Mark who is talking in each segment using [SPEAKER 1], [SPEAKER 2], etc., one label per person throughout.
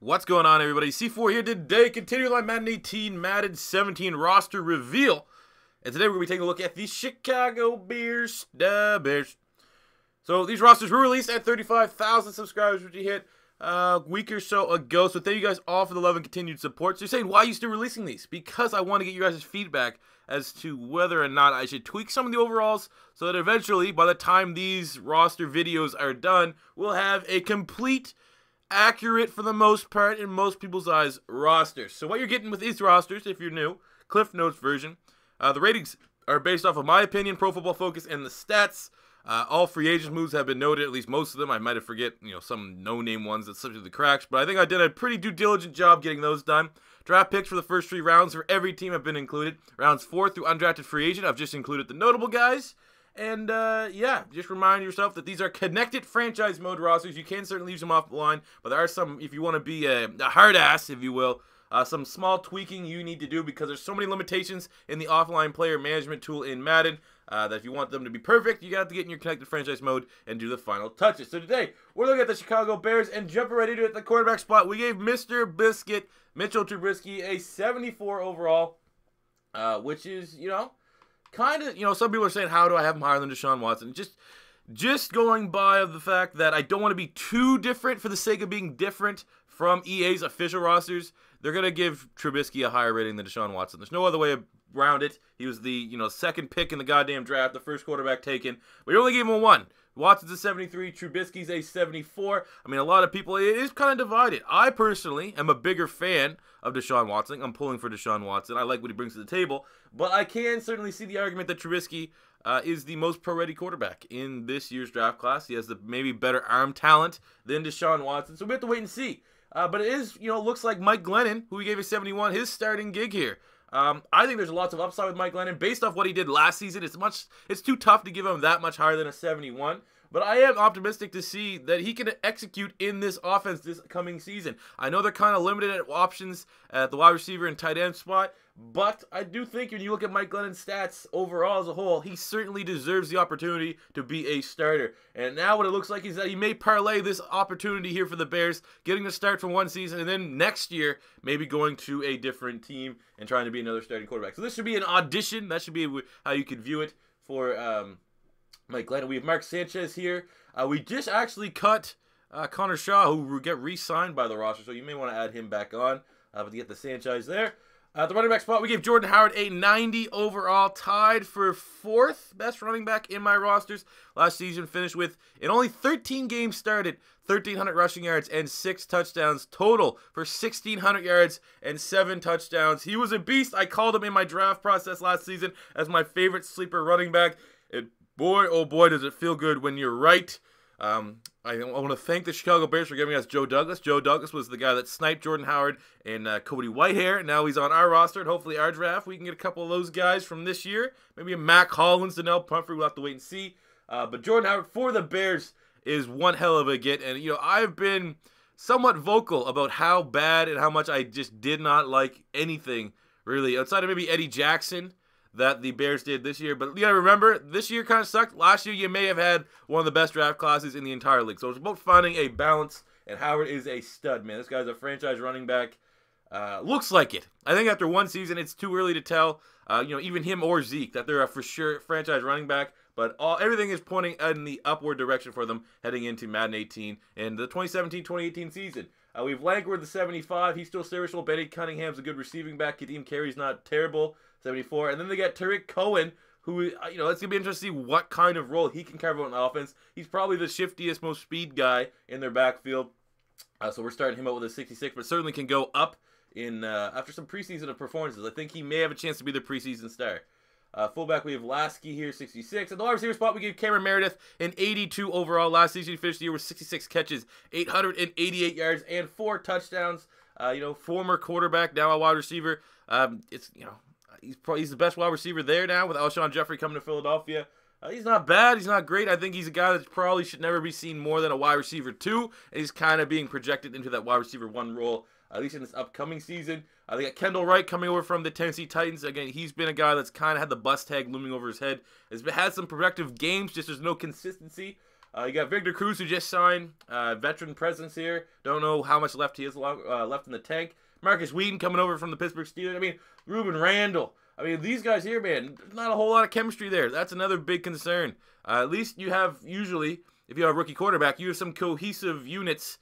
[SPEAKER 1] What's going on, everybody? C4 here today, continuing my Madden 18, Madden 17 roster reveal. And today we're going to be taking a look at the Chicago Bears. So these rosters were released at 35,000 subscribers, which you hit a week or so ago. So thank you guys all for the love and continued support. So you're saying, why are you still releasing these? Because I want to get you guys' feedback as to whether or not I should tweak some of the overalls so that eventually, by the time these roster videos are done, we'll have a complete, accurate, for the most part, in most people's eyes, rosters. So what you're getting with these rosters, if you're new, Cliff Notes version, the ratings are based off of my opinion, Pro Football Focus, and the stats. All free agent moves have been noted, at least most of them. I might have forget, some no-name ones that slipped through the cracks, but I think I did a pretty diligent job getting those done. Draft picks for the first 3 rounds for every team have been included. Rounds 4 through undrafted free agent, I've just included the notable guys. And, yeah, just remind yourself that these are connected franchise mode rosters. You can certainly leave them off the line, but there are some, if you want to be a hard ass, if you will, some small tweaking you need to do because there's so many limitations in the offline player management tool in Madden that if you want them to be perfect, you got to get in your connected franchise mode and do the final touches. So today, we're looking at the Chicago Bears and jumping right into it at the quarterback spot. We gave Mr. Biscuit, Mitchell Trubisky, a 74 overall, which is, kind of, some people are saying, how do I have him higher than Deshaun Watson? Just going by of the fact that I don't want to be too different for the sake of being different from EA's official rosters. They're going to give Trubisky a higher rating than Deshaun Watson. There's no other way around it. He was the, second pick in the goddamn draft, the first quarterback taken. We only gave him one. Watson's a 73, Trubisky's a 74. I mean, a lot of people, it is kind of divided. I personally am a bigger fan of Deshaun Watson. I'm pulling for Deshaun Watson. I like what he brings to the table. But I can certainly see the argument that Trubisky is the most pro-ready quarterback in this year's draft class. He has the maybe better arm talent than Deshaun Watson. So we have to wait and see. But it is, looks like Mike Glennon, who we gave a 71, his starting gig here. I think there's lots of upside with Mike Glennon. Based off what he did last season, it's too tough to give him that much higher than a 71. But I am optimistic to see that he can execute in this offense this coming season. I know they're kind of limited at options at the wide receiver and tight end spot, but I do think when you look at Mike Glennon's stats overall as a whole, he certainly deserves the opportunity to be a starter. And now what it looks like is that he may parlay this opportunity here for the Bears, getting to start for one season, and then next year maybe going to a different team and trying to be another starting quarterback. So this should be an audition. That should be how you could view it for Mike Glennon. We have Mark Sanchez here. We just actually cut Connor Shaw, who will get re-signed by the roster, so you may want to add him back on to get the Sanchez there. At the running back spot, we gave Jordan Howard a 90 overall, tied for 4th best running back in my rosters. Last season finished with, in only 13 games started, 1,300 rushing yards and 6 touchdowns total for 1,600 yards and 7 touchdowns. He was a beast. I called him in my draft process last season as my favorite sleeper running back. And boy, oh boy, does it feel good when you're right. I want to thank the Chicago Bears for giving us Joe Douglas. Joe Douglas was the guy that sniped Jordan Howard and CODY WHITEHAIR. Now he's on our roster, and hopefully our draft, we can get a couple of those guys from this year. Maybe a Mac Hollins, Donnell Pumphrey. We'll have to wait and see. But Jordan Howard for the Bears is one hell of a get. And, I've been somewhat vocal about how bad and how much I just did not like anything, really, outside of maybe Eddie Jackson, that the Bears did this year. But you gotta remember, this year kind of sucked. Last year, you may have had one of the best draft classes in the entire league. So it's about finding a balance, and Howard is a stud, man. This guy's a franchise running back. Looks like it. I think after one season, it's too early to tell, even him or Zeke, that they're a for sure franchise running back. But everything is pointing in the upward direction for them heading into Madden 18 and the 2017-2018 season. We have Langford, the 75. He's still serviceable. Benny Cunningham's a good receiving back. Kadeem Carey's not terrible, 74. And then they got Tariq Cohen, who, it's going to be interesting to see what kind of role he can carve out in the offense. He's probably the shiftiest, most speed guy in their backfield. So we're starting him out with a 66, but certainly can go up in after some preseason of performances. I think he may have a chance to be the preseason star. Fullback, we have Lasky here, 66. At the wide receiver spot, we give Cameron Meredith an 82 overall. Last season, he finished the year with 66 catches, 888 yards, and 4 touchdowns. Former quarterback, now a wide receiver. He's the best wide receiver there now with Alshon Jeffrey coming to Philadelphia. He's not bad. He's not great. I think he's a guy that probably should never be seen more than a wide receiver 2. And he's kind of being projected into that wide receiver 1 role, at least in this upcoming season. They got Kendall Wright coming over from the Tennessee Titans. Again, he's been a guy that's kind of had the bust tag looming over his head. Has had some productive games, just there's no consistency. You got Victor Cruz, who just signed. Veteran presence here. Don't know how much left he has left in the tank. Marcus Wheaton coming over from the Pittsburgh Steelers. I mean, Ruben Randall. I mean, these guys here, man, there's not a whole lot of chemistry there. That's another big concern. At least you have, usually, if you have a rookie quarterback, you have some cohesive units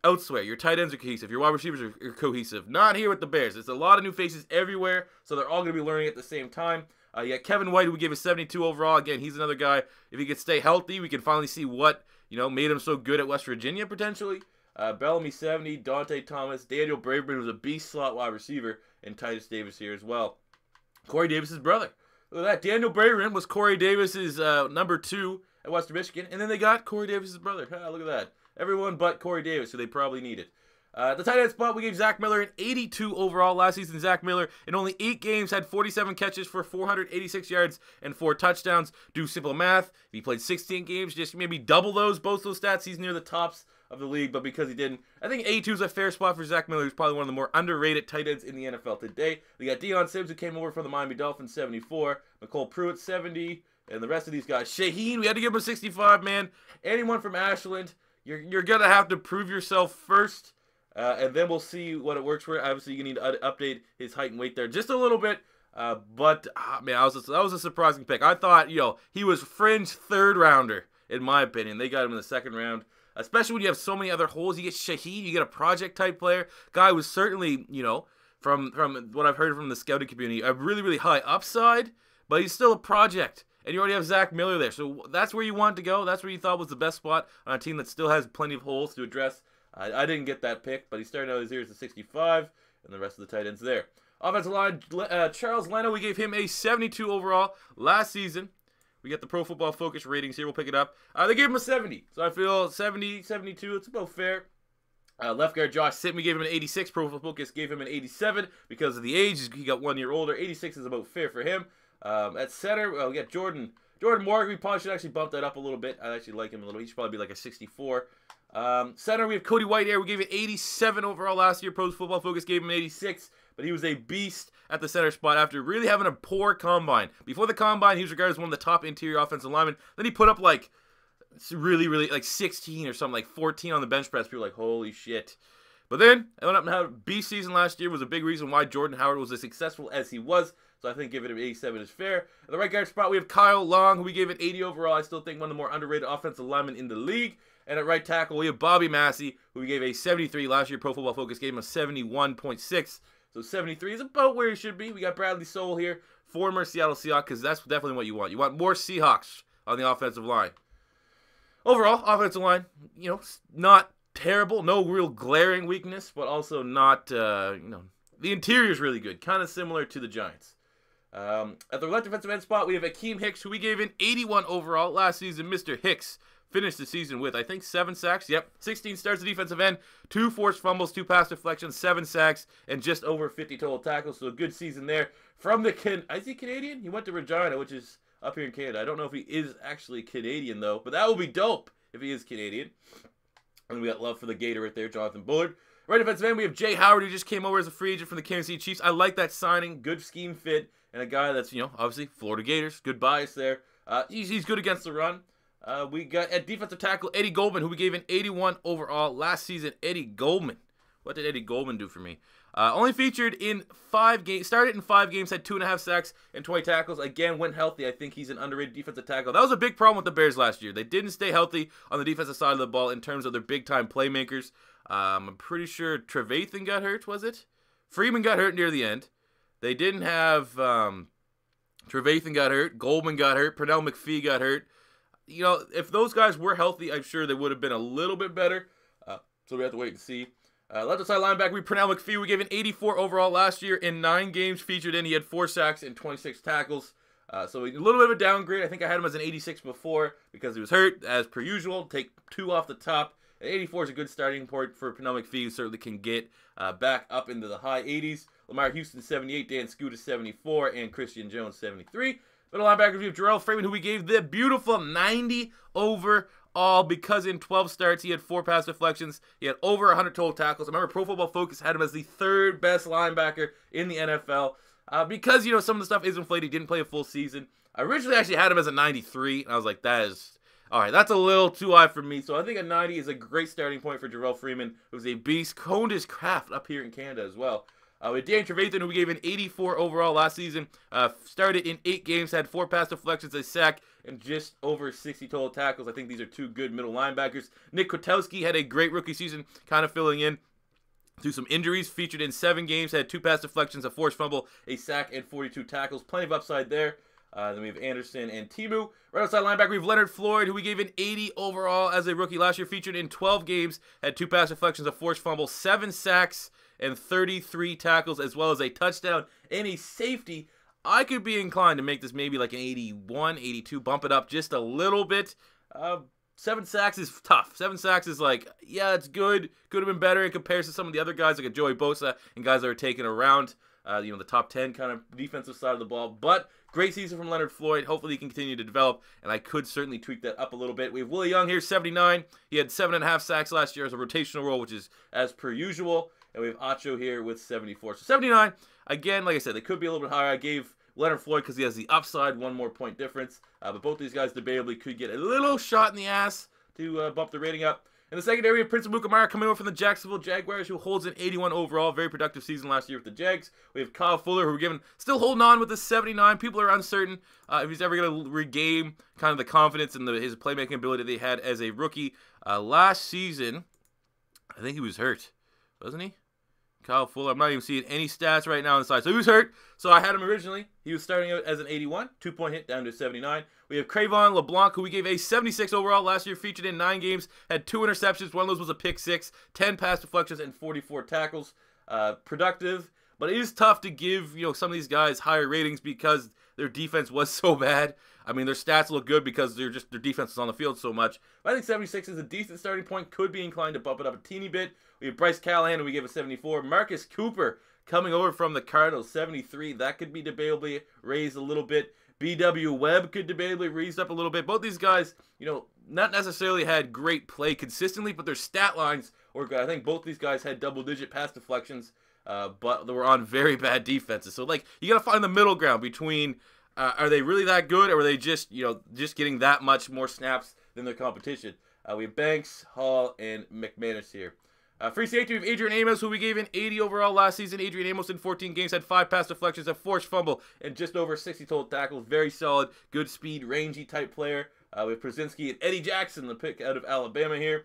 [SPEAKER 1] elsewhere. Your tight ends are cohesive. Your wide receivers are cohesive. Not here with the Bears. There's a lot of new faces everywhere, so they're all going to be learning at the same time. You got Kevin White, who we gave a 72 overall. Again, he's another guy. If he could stay healthy, we can finally see what, made him so good at West Virginia, potentially. Bellamy 70, Dante Thomas, Daniel Braverman was a beast slot wide receiver, and Titus Davis here as well. Corey Davis's brother. Look at that. Daniel Braverman was Corey Davis's number 2 at Western Michigan, and then they got Corey Davis's brother. Look at that. Everyone but Corey Davis, who they probably needed. The tight end spot, we gave Zach Miller an 82 overall. Last season, Zach Miller, in only 8 games, had 47 catches for 486 yards and 4 touchdowns. Do simple math. If he played 16 games, just maybe double both those stats. He's near the tops of the league, but because he didn't, I think 82 is a fair spot for Zach Miller, who's probably one of the more underrated tight ends in the NFL today. We got Deion Sims, who came over from the Miami Dolphins, 74. McCole Pruitt, 70. And the rest of these guys. Shaheen, we had to give him a 65, man. Anyone from Ashland, you're going to have to prove yourself first. And then we'll see what it works for. Obviously, you need to update his height and weight there just a little bit. Man, that was a surprising pick. I thought, he was fringe 3rd rounder, in my opinion. They got him in the 2nd round. Especially when you have so many other holes. You get Shaheen, you get a project-type player. Guy was certainly, from what I've heard from the scouting community, a really, really high upside, but he's still a project. And you already have Zach Miller there. So that's where you want to go. That's where you thought was the best spot on a team that still has plenty of holes to address. I didn't get that pick, but he started out his year as a 65, and the rest of the tight ends there. Offensive line, Charles Leno, we gave him a 72 overall last season. We get the Pro Football Focus ratings here. We'll pick it up. They gave him a 70, so I feel 70, 72, it's about fair. Left guard Josh Sitton, we gave him an 86. Pro Football Focus gave him an 87 because of the age. He got 1 year older. 86 is about fair for him. At center, we got Jordan Morgan. We probably should actually bump that up a little bit. I actually like him a little bit. He should probably be like a 64. Center, we have Cody Whitehair. We gave it 87 overall last year. Pro Football Focus gave him an 86, but he was a beast at the center spot after really having a poor combine. Before the combine, he was regarded as one of the top interior offensive linemen. Then he put up like really, like 16 or something, like 14 on the bench press. People were like, holy shit. But then, I went up and had a beast season last year. Was a big reason why Jordan Howard was as successful as he was. So I think giving him 87 is fair. At the right guard spot, we have Kyle Long, who we gave it 80 overall. I still think one of the more underrated offensive linemen in the league. And at right tackle, we have Bobby Massey, who we gave a 73 last year. Pro Football Focus gave him a 71.6. So 73 is about where he should be. We got Bradley Sowell here, former Seattle Seahawks, because that's definitely what you want. You want more Seahawks on the offensive line. Overall, offensive line, not terrible. No real glaring weakness, but also not, the interior is really good. Kind of similar to the Giants. At the left defensive end spot, we have Akeem Hicks, who we gave an 81 overall last season. Mr. Hicks finished the season with, I think, 7 sacks. Yep, 16 starts at defensive end, 2 forced fumbles, 2 pass deflections, 7 sacks, and just over 50 total tackles. So a good season there. From the is he Canadian? He went to Regina, which is up here in Canada. I don't know if he is actually Canadian, though, but that would be dope if he is Canadian. And we got love for the Gator right there, Jonathan Bullard. Right defensive end, we have Jay Howard, who just came over as a free agent from the Kansas City Chiefs. I like that signing. Good scheme fit. And a guy that's, obviously Florida Gators. Good bias there. He's good against the run. We got at defensive tackle Eddie Goldman, who we gave an 81 overall last season. Eddie Goldman. What did Eddie Goldman do for me? Only featured in 5 games. Started in 5 games, had 2.5 sacks and 20 tackles. Again, went healthy. I think he's an underrated defensive tackle. That was a big problem with the Bears last year. They didn't stay healthy on the defensive side of the ball in terms of their big-time playmakers. I'm pretty sure Trevathan got hurt, was it? Freeman got hurt near the end. They didn't have Trevathan got hurt. Goldman got hurt. Pernell McPhee got hurt. If those guys were healthy, I'm sure they would have been a little bit better. So we have to wait and see. Left side linebacker, Pernell McPhee, we gave an 84 overall last year in 9 games featured in. He had 4 sacks and 26 tackles. So a little bit of a downgrade. I think I had him as an 86 before because he was hurt, as per usual. Take 2 off the top. And 84 is a good starting point for Pernell McPhee, who certainly can get back up into the high 80s. Lamar Houston, 78. Dan Scooter, 74. And Christian Jones, 73. Middle linebackers, we have Jarrell Freeman, who we gave the beautiful 90 overall because in 12 starts, he had 4 pass deflections. He had over 100 total tackles. I remember Pro Football Focus had him as the 3rd best linebacker in the NFL. Because, some of the stuff is inflated. He didn't play a full season. I originally actually had him as a 93, and I was like, that All right, that's a little too high for me. So I think a 90 is a great starting point for Jarrell Freeman, who's a beast, honed his craft up here in Canada as well. With Dan Trevathan, who we gave an 84 overall last season, started in 8 games, had 4 pass deflections, a sack, and just over 60 total tackles. I think these are 2 good middle linebackers. Nick Kwiatkowski had a great rookie season, kind of filling in through some injuries, featured in 7 games, had 2 pass deflections, a forced fumble, a sack, and 42 tackles. Plenty of upside there. Then we have Anderson and Timu. Right outside linebacker, we have Leonard Floyd, who we gave an 80 overall as a rookie last year, featured in 12 games, had 2 pass deflections, a forced fumble, 7 sacks, and 33 tackles, as well as a touchdown and a safety. I could be inclined to make this maybe like an 81, 82, bump it up just a little bit. 7 sacks is tough. 7 sacks is like, yeah, it's good. Could have been better in comparison to some of the other guys like a Joey Bosa and guys that are taken around, the top 10 kind of defensive side of the ball. But great season from Leonard Floyd. Hopefully he can continue to develop, and I could certainly tweak that up a little bit. We have Willie Young here, 79. He had 7.5 sacks last year as a rotational role, which is as per usual. And we have Acho here with 74. So 79, again, like I said, they could be a little bit higher. I gave Leonard Floyd because he has the upside, 1 more point difference. But both these guys debatably could get a little shot in the ass to bump the rating up. In the secondary, we have Prince AMUKAMARA coming over from the Jacksonville Jaguars, who holds an 81 overall. Very productive season last year with the Jags. We have Kyle Fuller, who we're given, still holding on with the 79. People are uncertain if he's ever going to regain kind of the confidence and his playmaking ability that he had as a rookie. Last season, I think he was hurt, wasn't he? Kyle Fuller, I'm not even seeing any stats right now on the side. So he was hurt. So I had him originally. He was starting out as an 81, 2-point hit down to 79. We have Crayvon LeBlanc, who we gave a 76 overall last year, featured in 9 games, had 2 interceptions. One of those was a pick 6, 10 pass deflections, and 44 tackles. Productive, but it is tough to give some of these guys higher ratings because their defense was so bad. I mean, their stats look good because their defense is on the field so much. But I think 76 is a decent starting point. Could be inclined to bump it up a teeny bit. We have Bryce Callahan, and we gave a 74. Marcus Cooper coming over from the Cardinals, 73. That could be debatably raised a little bit. B.W. Webb could debatably raised up a little bit. Both these guys, not necessarily had great play consistently, but their stat lines were good. I think both these guys had double-digit pass deflections, but they were on very bad defenses. So, you got to find the middle ground between are they really that good, or are they just getting that much more snaps than their competition? We have Banks, Hall, and McManus here. Free safety, we have Adrian Amos, who we gave an 80 overall last season. Adrian Amos in 14 games had 5 pass deflections, a forced fumble, and just over 60 total tackles. Very solid, good speed, rangy type player. We have Przinski and Eddie Jackson, the pick out of Alabama here.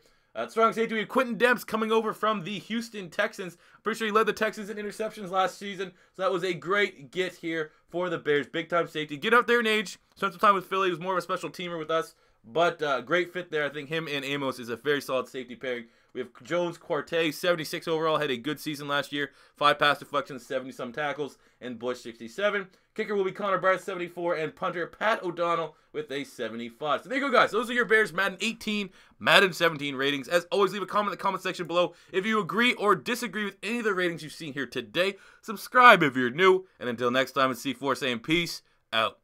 [SPEAKER 1] Strong safety, we have Quintin DEMPS coming over from the Houston Texans. Pretty sure he led the Texans in interceptions last season, so that was a great get here for the Bears. Big-time safety. Get up there in age. Spent some time with Philly. He was more of a special teamer with us, but great fit there. I think him and Amos is a very solid safety pairing. We have Jones Quartet, 76 overall, had a good season last year. 5 pass deflections, 70-some tackles, and Bush, 67. Kicker will be Connor Barth, 74, and punter Pat O'Donnell with a 75. So there you go, guys. Those are your Bears Madden 18, Madden 17 ratings. As always, leave a comment in the comment section below if you agree or disagree with any of the ratings you've seen here today. Subscribe if you're new. And until next time, it's C4 saying peace out.